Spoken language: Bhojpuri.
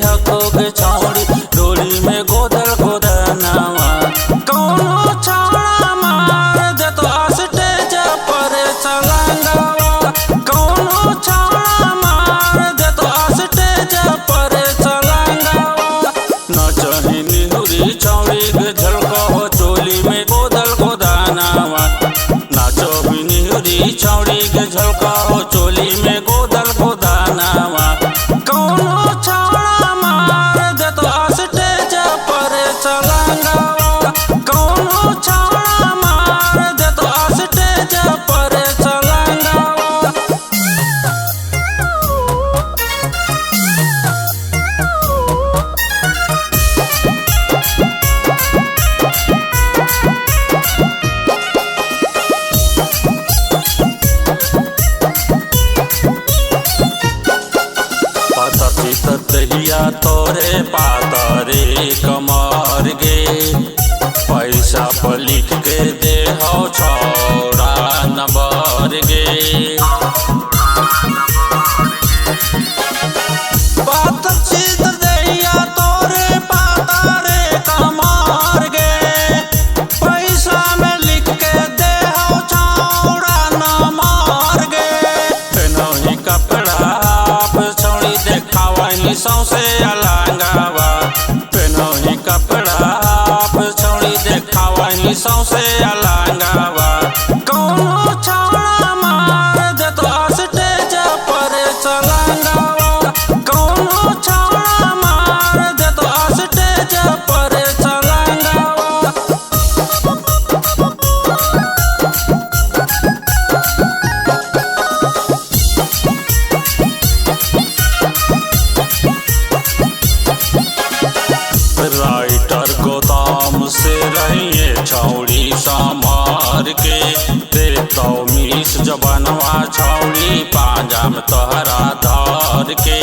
हको के छौड़ी डोली में गोदल गोदनावा। कौनो छौड़ा मार दे तो स्टेज पर चलंगावा। कौनो छौड़ा मार दे तो स्टेज पर चलंगावा। नचही निहुरी छौड़ी के झलको चोली में गोदल गोदनावा। नाचो भी निहुरी छौड़ी के झलको चोली में गोदल गोदनावा। कौनो छौड़ा मार दे तो स्टेज पर चलंगावा। कौनो छौड़ा मार दे तो स्टेज पर चलंगावा। दहिया तोरे पातरे कमर गे पैसा पर लिख के दे हो छौड़ा नंबर गे। दहिया तोरे पातरे कमर गे पैसा में लिख के दे हो छौड़ा नंबर गे। नही कपड़ा छौड़ी देखावनी सौसे अलंगावा। पेनही कपड़ा छौड़ी देखावनी सौसे अलंगावा। कौनो छौड़ा मार दे तो स्टेज पर चलंगावा। कौनो छौड़ा मार दे तो स्टेज पर चलंगावा। राइटर गोदाम से रहिए छौड़ी संभार के दे तो मीस जबनवा छौड़ी पांजा में तोहरा धार के।